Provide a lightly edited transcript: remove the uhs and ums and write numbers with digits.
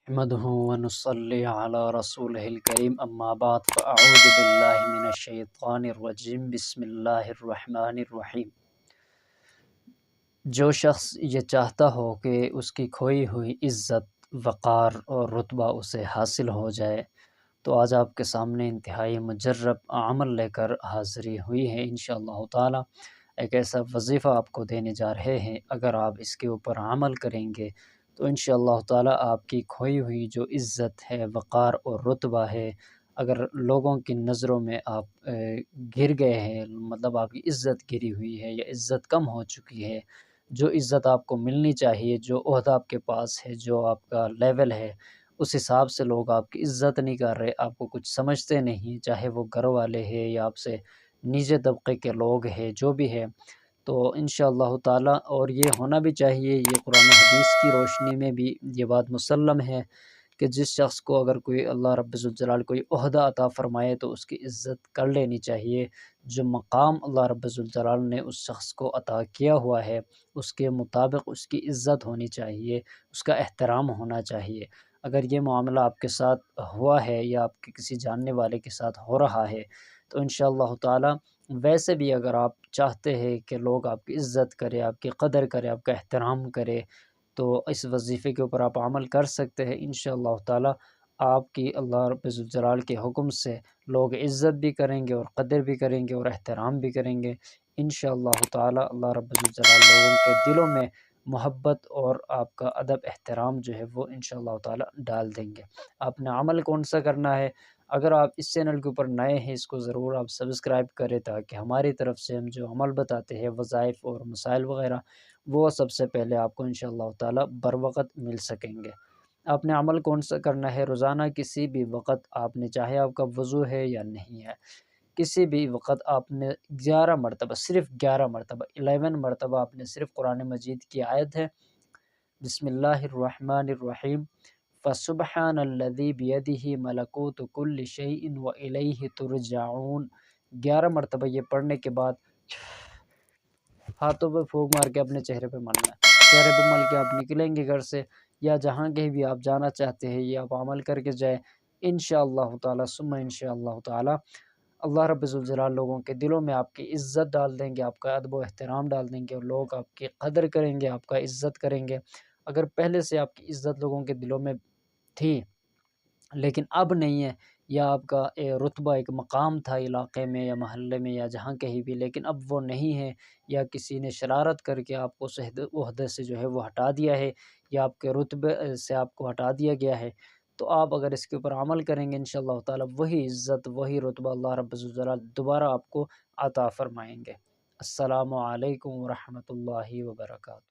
نحمده ونصلي على رسوله الكريم اما بعد فاعوذ باللہ من الشیطان الرجیم بسم اللہ الرحمن الرحیم۔ جو شخص یہ چاہتا ہو کہ اس کی کھوئی ہوئی عزت، وقار اور رتبہ اسے حاصل ہو جائے تو آج آپ کے سامنے انتہائی مجرب عمل لے کر حاضری ہوئی ہے انشاءاللہ تعالی۔ ایک ایسا وظیفہ آپ کو دینے جا رہے ہیں، اگر آپ اس کے اوپر عمل کریں گے تو انشاءاللہ تعالی آپ کی کھوئی ہوئی جو عزت ہے، وقار اور رتبہ ہے، اگر لوگوں کی نظروں میں آپ گر گئے ہیں، مطلب آپ کی عزت گری ہوئی ہے یا عزت کم ہو چکی ہے، جو عزت آپ کو ملنی چاہیے، جو عہدہ آپ کے پاس ہے، جو آپ کا لیول ہے، اس حساب سے لوگ آپ کی عزت نہیں کر رہے، آپ کو کچھ سمجھتے نہیں، چاہے وہ گھر والے ہیں یا آپ سے نیچے طبقے کے لوگ ہیں، جو بھی ہے، تو انشاءاللہ تعالی اور یہ ہونا بھی چاہیے، یہ قرآن و حدیث کی روشنی میں بھی یہ بات مسلم ہے کہ جس شخص کو اگر کوئی اللہ رب الجلال کوئی عہدہ عطا فرمائے تو اس کی عزت کر لینی چاہیے۔ جو مقام اللہ رب الجلال نے اس شخص کو عطا کیا ہوا ہے، اس کے مطابق اس کی عزت ہونی چاہیے، اس کا احترام ہونا چاہیے۔ اگر یہ معاملہ آپ کے ساتھ ہوا ہے یا آپ کے کسی جاننے والے کے ساتھ ہو رہا ہے تو انشاءاللہ تعالی ویسے بھی اگر آپ چاہتے ہیں کہ لوگ آپ کی عزت کرے، آپ کی قدر کرے، آپ کا احترام کرے، تو اس وظیفے کے اوپر آپ عمل کر سکتے ہیں انشاءاللہ تعالی۔ آپ کی اللہ رب الجلال کے حکم سے لوگ عزت بھی کریں گے اور قدر بھی کریں گے اور احترام بھی کریں گے انشاءاللہ تعالی۔ اللہ رب الجلال لوگوں کے دلوں میں محبت اور آپ کا ادب احترام جو ہے وہ انشاءاللہ تعالی ڈال دیں گے۔ آپ نے عمل کون سا کرنا ہے؟ اگر آپ اس چینل کے اوپر نئے ہیں، اس کو ضرور آپ سبسکرائب کریں تاکہ ہماری طرف سے ہم جو عمل بتاتے ہیں، وظائف اور مسائل وغیرہ، وہ سب سے پہلے آپ کو انشاءاللہ تعالی بر وقت مل سکیں گے۔ آپ نے عمل کون سا کرنا ہے؟ روزانہ کسی بھی وقت آپ نے، چاہے آپ کا وضو ہے یا نہیں ہے، کسی بھی وقت آپ نے 11 مرتبہ، صرف 11 مرتبہ، 11 مرتبہ آپ نے صرف قرآن مجید کی آیت ہے بسم اللہ الرحمن الرحیم فَسُبْحَانَ الَّذِي بِيَدِهِ مَلَكُوتُ كُلِّ شَيْءٍ وَإِلَيْهِ تُرْجَعُونَ 11 مرتبہ یہ پڑھنے کے بعد ہاتھوں پہ پھونک مار کے اپنے چہرے پہ ملنا ہے، چہرے پہ مل کے آپ نکلیں گے گھر سے یا جہاں کہیں بھی آپ جانا چاہتے ہیں، یہ آپ عمل کر کے جائیں انشاءاللہ تعالی ثم انشاءاللہ تعالی۔ اللہ رب الجلال لوگوں کے دلوں میں آپ کی عزت ڈال دیں گے، آپ کا ادب و احترام ڈال دیں گے اور لوگ آپ کی قدر کریں گے، آپ کا عزت کریں گے۔ اگر پہلے سے آپ کی عزت لوگوں کے دلوں میں تھی لیکن اب نہیں ہے، یا آپ کا رتبہ ایک مقام تھا علاقے میں یا محلے میں یا جہاں کہیں بھی، لیکن اب وہ نہیں ہے، یا کسی نے شرارت کر کے آپ کو عہدے سے جو ہے وہ ہٹا دیا ہے یا آپ کے رتبے سے آپ کو ہٹا دیا گیا ہے، تو آپ اگر اس کے اوپر عمل کریں گے انشاءاللہ تعالی وہی عزت، وہی رتبہ اللہ رب الجلال دوبارہ آپ کو عطا فرمائیں گے۔ السلام علیکم ورحمۃ اللہ وبرکاتہ۔